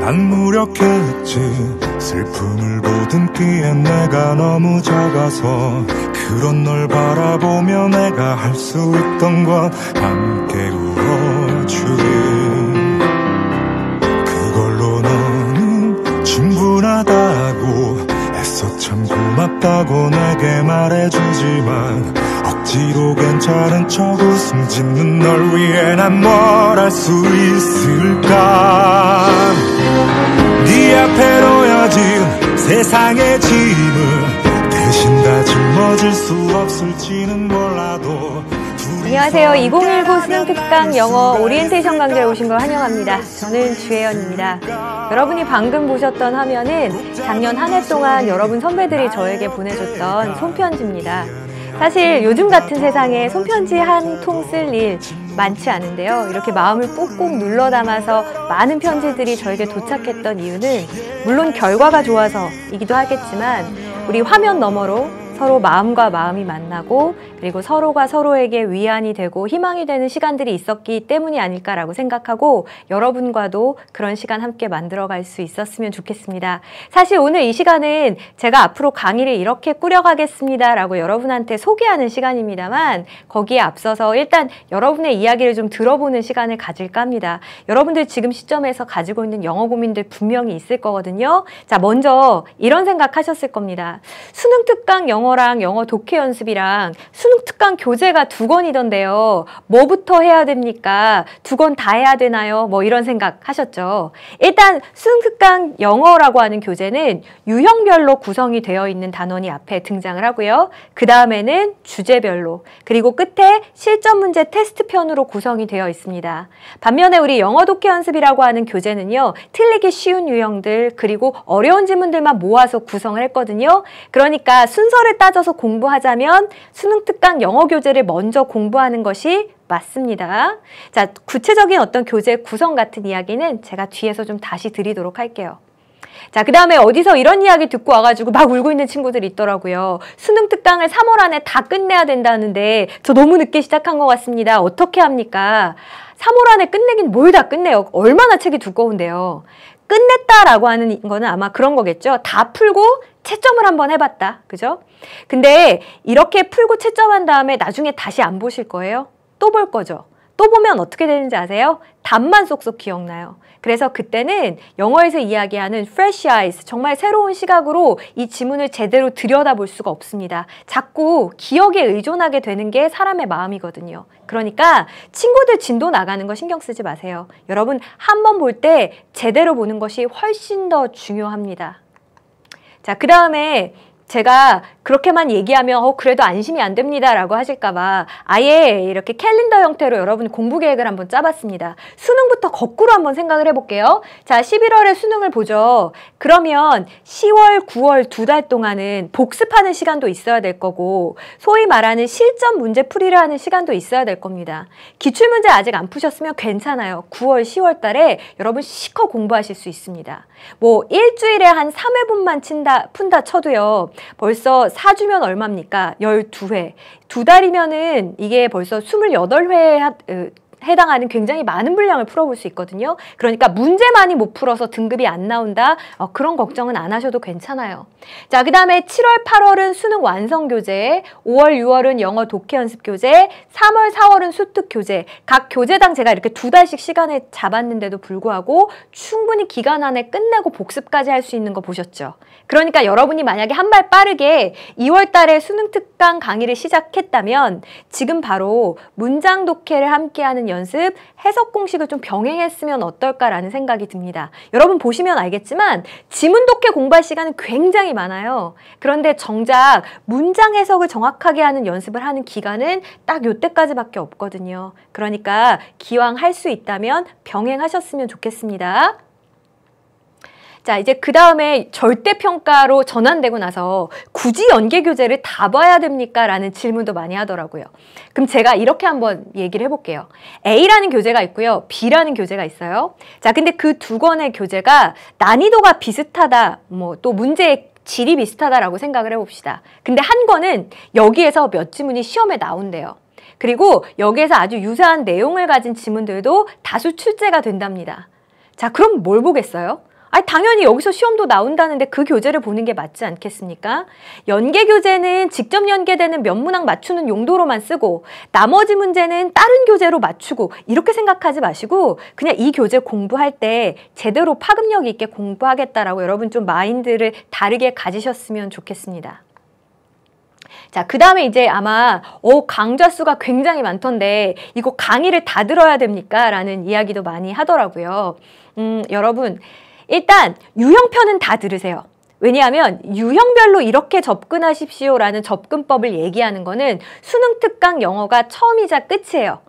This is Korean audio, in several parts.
난 무력했지. 슬픔을 보듬기에 내가 너무 작아서. 그런 널 바라보며 내가 할 수 있던 건 함께 울어주기. 그걸로 너는 충분하다고 애써 참 고맙다고 내게 말해주지만 억지로 괜찮은 척 웃음 짓는 널 위해 난 뭘 할 수 있을까. 네 앞에 놓여진 세상의 짐을 대신 다 짊어질 수 없을지는 몰라도. 안녕하세요. 2019 수능특강 영어 오리엔테이션 강좌에 오신 걸 환영합니다. 저는 주혜연입니다. 여러분이 방금 보셨던 화면은 작년 한 해 동안 여러분 선배들이 저에게 보내줬던 손편지입니다. 사실 요즘 같은 세상에 손편지 한 통 쓸 일 많지 않은데요. 이렇게 마음을 꾹꾹 눌러 담아서 많은 편지들이 저에게 도착했던 이유는 물론 결과가 좋아서이기도 하겠지만 우리 화면 너머로 서로 마음과 마음이 만나고 그리고 서로가 서로에게 위안이 되고 희망이 되는 시간들이 있었기 때문이 아닐까라고 생각하고 여러분과도 그런 시간 함께 만들어갈 수 있었으면 좋겠습니다. 사실 오늘 이 시간은 제가 앞으로 강의를 이렇게 꾸려가겠습니다 라고 여러분한테 소개하는 시간입니다만 거기에 앞서서 일단 여러분의 이야기를 좀 들어보는 시간을 가질까 합니다. 여러분들 지금 시점에서 가지고 있는 영어 고민들 분명히 있을 거거든요. 자, 먼저 이런 생각하셨을 겁니다. 수능특강 영어랑 영어 독해 연습이랑 수능특강 교재가 2권이던데요. 뭐부터 해야 됩니까? 2권 다 해야 되나요? 뭐 이런 생각 하셨죠. 일단 수능특강 영어라고 하는 교재는 유형별로 구성이 되어 있는 단원이 앞에 등장을 하고요. 그 다음에는 주제별로 그리고 끝에 실전 문제 테스트 편으로 구성이 되어 있습니다. 반면에 우리 영어 독해 연습이라고 하는 교재는요. 틀리기 쉬운 유형들 그리고 어려운 지문들만 모아서 구성을 했거든요. 그러니까 순서를 따져서 공부하자면 수능특강 영어 교재를 먼저 공부하는 것이 맞습니다. 자, 구체적인 어떤 교재 구성 같은 이야기는 제가 뒤에서 좀 다시 드리도록 할게요. 자, 그 다음에 어디서 이런 이야기 듣고 와가지고 막 울고 있는 친구들이 있더라고요. 수능특강을 3월 안에 다 끝내야 된다는데 저 너무 늦게 시작한 것 같습니다. 어떻게 합니까? 3월 안에 끝내긴 뭘 다 끝내요. 얼마나 책이 두꺼운데요. 끝냈다라고 하는 거는 아마 그런 거겠죠. 다 풀고 채점을 한번 해봤다. 그죠? 근데 이렇게 풀고 채점한 다음에 나중에 다시 안 보실 거예요. 또 볼 거죠. 또 보면 어떻게 되는지 아세요? 답만 쏙쏙 기억나요. 그래서 그때는 영어에서 이야기하는 fresh eyes, 정말 새로운 시각으로 이 지문을 제대로 들여다볼 수가 없습니다. 자꾸 기억에 의존하게 되는 게 사람의 마음이거든요. 그러니까 친구들 진도 나가는 거 신경 쓰지 마세요. 여러분 한 번 볼 때 제대로 보는 것이 훨씬 더 중요합니다. 자, 그 다음에 제가 그렇게만 얘기하면 그래도 안심이 안 됩니다 라고 하실까봐 아예 이렇게 캘린더 형태로 여러분 공부 계획을 한번 짜봤습니다. 수능부터 거꾸로 한번 생각을 해볼게요. 자, 11월에 수능을 보죠. 그러면 10월, 9월 2달 동안은 복습하는 시간도 있어야 될 거고 소위 말하는 실전 문제 풀이를 하는 시간도 있어야 될 겁니다. 기출문제 아직 안 푸셨으면 괜찮아요. 9월, 10월 달에 여러분 실컷 공부하실 수 있습니다. 뭐 일주일에 한 3회분만 푼다 쳐도요. 벌써 4주면 얼마입니까? 12회. 2달이면은 이게 벌써 28회에 해당하는 굉장히 많은 분량을 풀어볼 수 있거든요. 그러니까 문제만이 못 풀어서 등급이 안 나온다? 그런 걱정은 안 하셔도 괜찮아요. 자, 그 다음에 7월, 8월은 수능 완성 교재, 5월, 6월은 영어 독해 연습 교재, 3월, 4월은 수특 교재. 각 교재당 제가 이렇게 2달씩 시간을 잡았는데도 불구하고 충분히 기간 안에 끝내고 복습까지 할 수 있는 거 보셨죠? 그러니까 여러분이 만약에 한 발 빠르게 2월 달에 수능 특강 강의를 시작했다면 지금 바로 문장 독해를 함께하는 연습, 해석 공식을 좀 병행했으면 어떨까라는 생각이 듭니다. 여러분 보시면 알겠지만 지문 독해 공부할 시간은 굉장히 많아요. 그런데 정작 문장 해석을 정확하게 하는 연습을 하는 기간은 딱 요때까지밖에 없거든요. 그러니까 기왕 할 수 있다면 병행하셨으면 좋겠습니다. 자, 이제 그 다음에 절대평가로 전환되고 나서 굳이 연계교재를 다 봐야 됩니까? 라는 질문도 많이 하더라고요. 그럼 제가 이렇게 한번 얘기를 해볼게요. A라는 교재가 있고요. B라는 교재가 있어요. 자, 근데 그 2권의 교재가 난이도가 비슷하다, 뭐 또 문제의 질이 비슷하다라고 생각을 해봅시다. 근데 한 권은 여기에서 몇 지문이 시험에 나온대요. 그리고 여기에서 아주 유사한 내용을 가진 지문들도 다수 출제가 된답니다. 자, 그럼 뭘 보겠어요? 아니, 당연히 여기서 시험도 나온다는데 그 교재를 보는 게 맞지 않겠습니까? 연계 교재는 직접 연계되는 몇 문항 맞추는 용도로만 쓰고 나머지 문제는 다른 교재로 맞추고 이렇게 생각하지 마시고 그냥 이 교재 공부할 때 제대로 파급력 있게 공부하겠다라고 여러분 좀 마인드를 다르게 가지셨으면 좋겠습니다. 자, 그 다음에 이제 아마 강좌 수가 굉장히 많던데 이거 강의를 다 들어야 됩니까? 라는 이야기도 많이 하더라고요. 여러분 일단 유형편은 다 들으세요. 왜냐하면 유형별로 이렇게 접근하십시오라는 접근법을 얘기하는 거는 수능 특강 영어가 처음이자 끝이에요.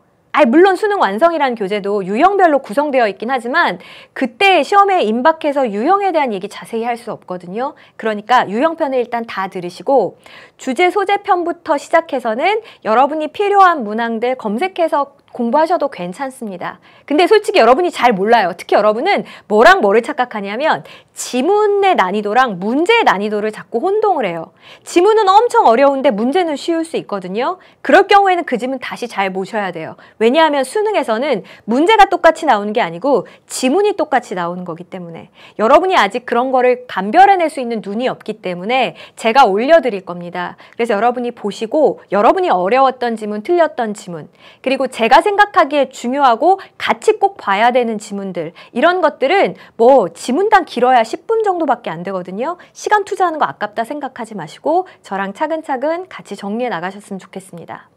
물론 수능 완성이라는 교재도 유형별로 구성되어 있긴 하지만 그때 시험에 임박해서 유형에 대한 얘기 자세히 할 수 없거든요. 그러니까 유형편을 일단 다 들으시고 주제 소재편부터 시작해서는 여러분이 필요한 문항들 검색해서 공부하셔도 괜찮습니다. 근데 솔직히 여러분이 잘 몰라요. 특히 여러분은 뭐랑 뭐를 착각하냐면 지문의 난이도랑 문제의 난이도를 자꾸 혼동을 해요. 지문은 엄청 어려운데 문제는 쉬울 수 있거든요. 그럴 경우에는 그 지문 다시 잘 보셔야 돼요. 왜냐하면 수능에서는 문제가 똑같이 나오는 게 아니고 지문이 똑같이 나오는 거기 때문에 여러분이 아직 그런 거를 감별해낼 수 있는 눈이 없기 때문에 제가 올려드릴 겁니다. 그래서 여러분이 보시고 여러분이 어려웠던 지문, 틀렸던 지문 그리고 제가 생각하기에 중요하고 같이 꼭 봐야 되는 지문들 이런 것들은 뭐 지문당 길어야 10분 정도밖에 안 되거든요. 시간 투자하는 거 아깝다 생각하지 마시고 저랑 차근차근 같이 정리해 나가셨으면 좋겠습니다.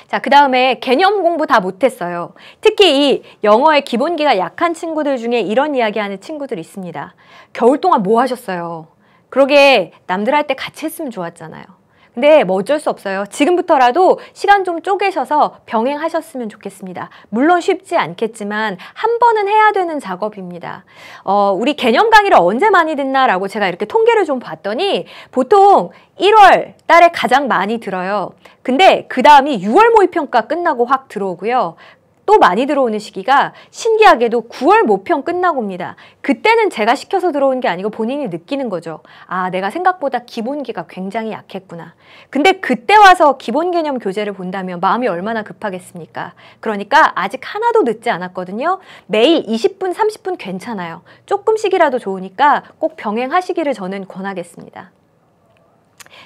자, 그 다음에 개념 공부 다 못했어요. 특히 이 영어의 기본기가 약한 친구들 중에 이런 이야기하는 친구들이 있습니다. 겨울 동안 뭐 하셨어요? 그러게 남들 할 때 같이 했으면 좋았잖아요. 근데 뭐 어쩔 수 없어요. 지금부터라도 시간 좀 쪼개셔서 병행하셨으면 좋겠습니다. 물론 쉽지 않겠지만 한 번은 해야 되는 작업입니다. 우리 개념 강의를 언제 많이 듣나라고 제가 이렇게 통계를 좀 봤더니 보통 1월 달에 가장 많이 들어요. 근데 그 다음이 6월 모의평가 끝나고 확 들어오고요. 또 많이 들어오는 시기가 신기하게도 9월 모평 끝나고 옵니다. 그때는 제가 시켜서 들어온 게 아니고 본인이 느끼는 거죠. 아, 내가 생각보다 기본기가 굉장히 약했구나. 근데 그때 와서 기본 개념 교재를 본다면 마음이 얼마나 급하겠습니까? 그러니까 아직 하나도 늦지 않았거든요. 매일 20분, 30분 괜찮아요. 조금씩이라도 좋으니까 꼭 병행하시기를 저는 권하겠습니다.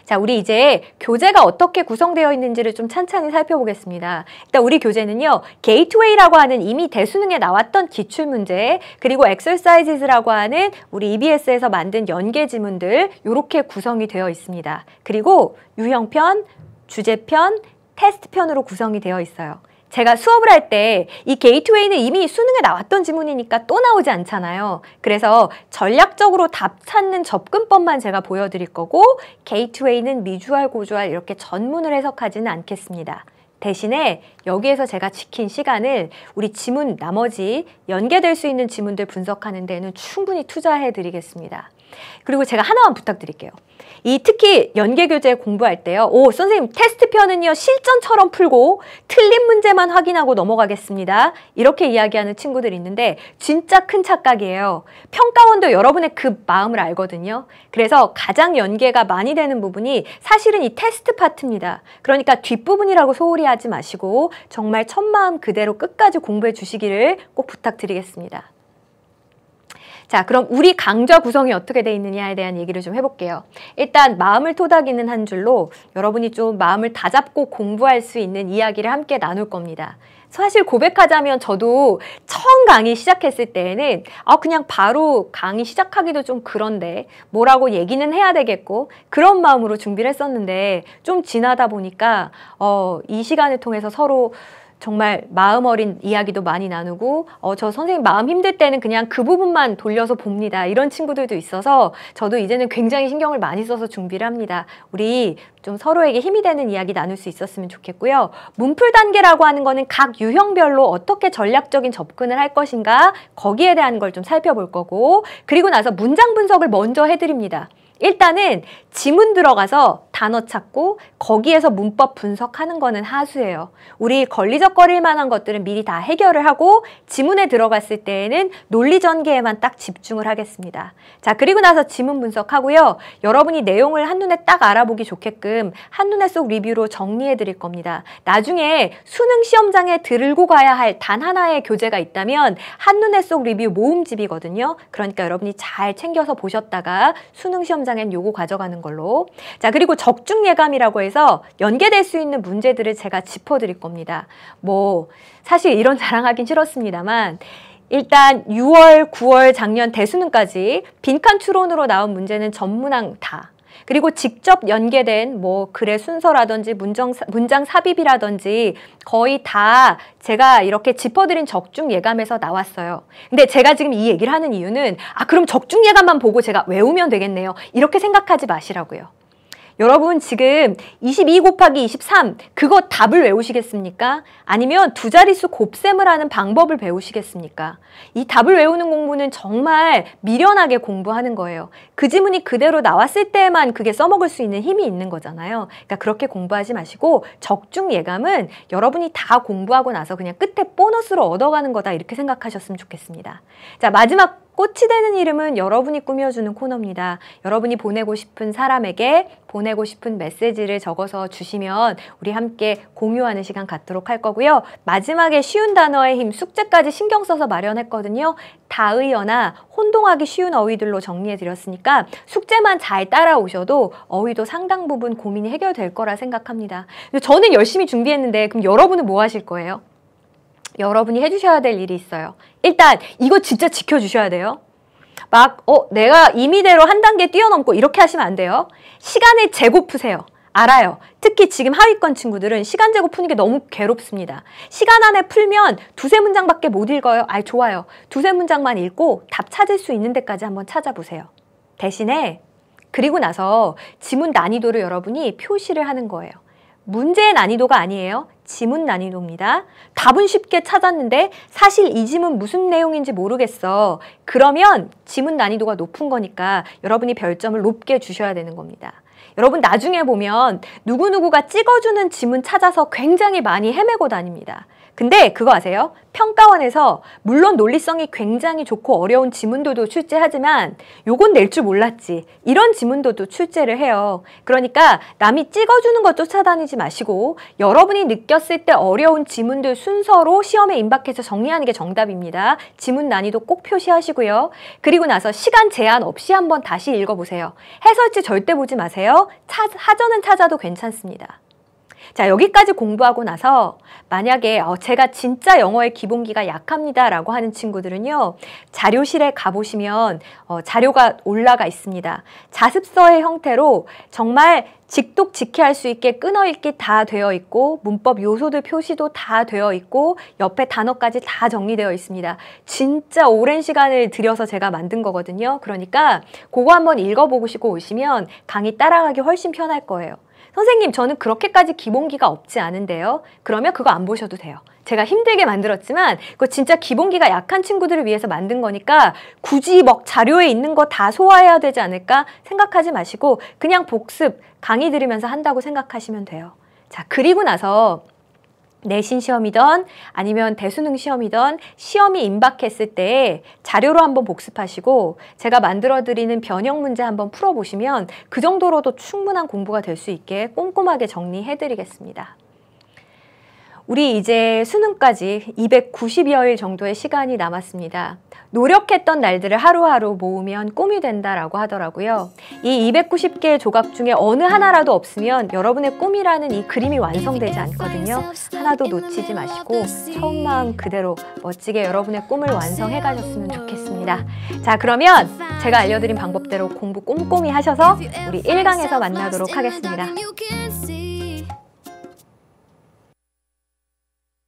자, 우리 이제 교재가 어떻게 구성되어 있는지를 좀 찬찬히 살펴보겠습니다. 일단 우리 교재는요, 게이트웨이라고 하는 이미 대수능에 나왔던 기출문제, 그리고 엑서사이즈라고 하는 우리 EBS에서 만든 연계 지문들 이렇게 구성이 되어 있습니다. 그리고 유형편, 주제편, 테스트편으로 구성이 되어 있어요. 제가 수업을 할 때 이 게이트웨이는 이미 수능에 나왔던 지문이니까 또 나오지 않잖아요. 그래서 전략적으로 답 찾는 접근법만 제가 보여드릴 거고 게이트웨이는 미주알, 고주알 이렇게 전문을 해석하지는 않겠습니다. 대신에 여기에서 제가 지킨 시간을 우리 지문 나머지 연계될 수 있는 지문들 분석하는 데는 충분히 투자해 드리겠습니다. 그리고 제가 하나만 부탁드릴게요. 특히 연계교재 공부할 때요. 선생님 테스트편은요 실전처럼 풀고 틀린 문제만 확인하고 넘어가겠습니다. 이렇게 이야기하는 친구들이 있는데 진짜 큰 착각이에요. 평가원도 여러분의 그 마음을 알거든요. 그래서 가장 연계가 많이 되는 부분이 사실은 이 테스트 파트입니다. 그러니까 뒷부분이라고 소홀히 하지 마시고 정말 첫 마음 그대로 끝까지 공부해 주시기를 꼭 부탁드리겠습니다. 자, 그럼 우리 강좌 구성이 어떻게 돼 있느냐에 대한 얘기를 좀 해볼게요. 일단 마음을 토닥이는 한 줄로 여러분이 좀 마음을 다잡고 공부할 수 있는 이야기를 함께 나눌 겁니다. 사실 고백하자면 저도 처음 강의 시작했을 때에는 그냥 바로 강의 시작하기도 좀 그런데 뭐라고 얘기는 해야 되겠고 그런 마음으로 준비를 했었는데 좀 지나다 보니까 이 시간을 통해서 서로 정말 마음 어린 이야기도 많이 나누고 저 선생님 마음 힘들 때는 그냥 그 부분만 돌려서 봅니다. 이런 친구들도 있어서 저도 이제는 굉장히 신경을 많이 써서 준비를 합니다. 우리 좀 서로에게 힘이 되는 이야기 나눌 수 있었으면 좋겠고요. 문풀 단계라고 하는 거는 각 유형별로 어떻게 전략적인 접근을 할 것인가 거기에 대한 걸 좀 살펴볼 거고 그리고 나서 문장 분석을 먼저 해드립니다. 일단은 지문 들어가서 단어 찾고 거기에서 문법 분석하는 거는 하수예요. 우리 걸리적거릴 만한 것들은 미리 다 해결을 하고 지문에 들어갔을 때에는 논리 전개에만 딱 집중을 하겠습니다. 자, 그리고 나서 지문 분석하고요. 여러분이 내용을 한눈에 딱 알아보기 좋게끔 한눈에 쏙 리뷰로 정리해 드릴 겁니다. 나중에 수능 시험장에 들고 가야 할 단 하나의 교재가 있다면 한눈에 쏙 리뷰 모음집이거든요. 그러니까 여러분이 잘 챙겨서 보셨다가 수능 시험장엔 요거 가져가는 걸로. 자, 그리고 적중 예감이라고 해서 연계될 수 있는 문제들을 제가 짚어드릴 겁니다. 뭐 사실 이런 자랑하긴 싫었습니다만 일단 6월, 9월 작년 대수능까지 빈칸 추론으로 나온 문제는 전문항 다. 그리고 직접 연계된 뭐 글의 순서라든지 문장 삽입이라든지 거의 다 제가 이렇게 짚어드린 적중 예감에서 나왔어요. 근데 제가 지금 이 얘기를 하는 이유는 그럼 적중 예감만 보고 제가 외우면 되겠네요. 이렇게 생각하지 마시라고요. 여러분 지금 22 곱하기 23 그거 답을 외우시겠습니까? 아니면 두 자릿수 곱셈을 하는 방법을 배우시겠습니까? 이 답을 외우는 공부는 정말 미련하게 공부하는 거예요. 그 지문이 그대로 나왔을 때만 그게 써먹을 수 있는 힘이 있는 거잖아요. 그러니까 그렇게 공부하지 마시고 적중 예감은 여러분이 다 공부하고 나서 그냥 끝에 보너스로 얻어가는 거다 이렇게 생각하셨으면 좋겠습니다. 자, 마지막 꽃이 되는 이름은 여러분이 꾸며주는 코너입니다. 여러분이 보내고 싶은 사람에게 보내고 싶은 메시지를 적어서 주시면 우리 함께 공유하는 시간 갖도록 할 거고요. 마지막에 쉬운 단어의 힘 숙제까지 신경 써서 마련했거든요. 다의어나 혼동하기 쉬운 어휘들로 정리해드렸으니까 숙제만 잘 따라오셔도 어휘도 상당 부분 고민이 해결될 거라 생각합니다. 저는 열심히 준비했는데 그럼 여러분은 뭐 하실 거예요? 여러분이 해주셔야 될 일이 있어요. 일단 이거 진짜 지켜주셔야 돼요. 내가 임의대로 한 단계 뛰어넘고 이렇게 하시면 안 돼요. 시간을 재고 푸세요. 알아요. 특히 지금 하위권 친구들은 시간 재고 푸는 게 너무 괴롭습니다. 시간 안에 풀면 두세 문장밖에 못 읽어요. 좋아요. 두세 문장만 읽고 답 찾을 수 있는 데까지 한번 찾아보세요. 대신에 그리고 나서 지문 난이도를 여러분이 표시를 하는 거예요. 문제의 난이도가 아니에요. 지문 난이도입니다. 답은 쉽게 찾았는데 사실 이 지문 무슨 내용인지 모르겠어. 그러면 지문 난이도가 높은 거니까 여러분이 별점을 높게 주셔야 되는 겁니다. 여러분 나중에 보면 누구누구가 찍어주는 지문 찾아서 굉장히 많이 헤매고 다닙니다. 근데 그거 아세요? 평가원에서 물론 논리성이 굉장히 좋고 어려운 지문도도 출제하지만 요건 낼 줄 몰랐지. 이런 지문도도 출제를 해요. 그러니까 남이 찍어주는 거 쫓아다니지 마시고 여러분이 느꼈을 때 어려운 지문들 순서로 시험에 임박해서 정리하는 게 정답입니다. 지문 난이도 꼭 표시하시고요. 그리고 나서 시간 제한 없이 한번 다시 읽어보세요. 해설지 절대 보지 마세요. 사전은 찾아도 괜찮습니다. 자, 여기까지 공부하고 나서 만약에 제가 진짜 영어의 기본기가 약합니다 라고 하는 친구들은요. 자료실에 가보시면 자료가 올라가 있습니다. 자습서의 형태로 정말 직독직해할 수 있게 끊어읽기 다 되어 있고 문법 요소들 표시도 다 되어 있고 옆에 단어까지 다 정리되어 있습니다. 진짜 오랜 시간을 들여서 제가 만든 거거든요. 그러니까 그거 한번 읽어보시고 오시면 강의 따라가기 훨씬 편할 거예요. 선생님, 저는 그렇게까지 기본기가 없지 않은데요. 그러면 그거 안 보셔도 돼요. 제가 힘들게 만들었지만 그거 진짜 기본기가 약한 친구들을 위해서 만든 거니까 굳이 자료에 있는 거 다 소화해야 되지 않을까 생각하지 마시고 그냥 복습, 강의 들으면서 한다고 생각하시면 돼요. 자, 그리고 나서 내신 시험이든 아니면 대수능 시험이든 시험이 임박했을 때 자료로 한번 복습하시고 제가 만들어드리는 변형 문제 한번 풀어보시면 그 정도로도 충분한 공부가 될 수 있게 꼼꼼하게 정리해드리겠습니다. 우리 이제 수능까지 290여일 정도의 시간이 남았습니다. 노력했던 날들을 하루하루 모으면 꿈이 된다라고 하더라고요. 이 290개의 조각 중에 어느 하나라도 없으면 여러분의 꿈이라는 이 그림이 완성되지 않거든요. 하나도 놓치지 마시고 처음 마음 그대로 멋지게 여러분의 꿈을 완성해 가셨으면 좋겠습니다. 자, 그러면 제가 알려드린 방법대로 공부 꼼꼼히 하셔서 우리 1강에서 만나도록 하겠습니다.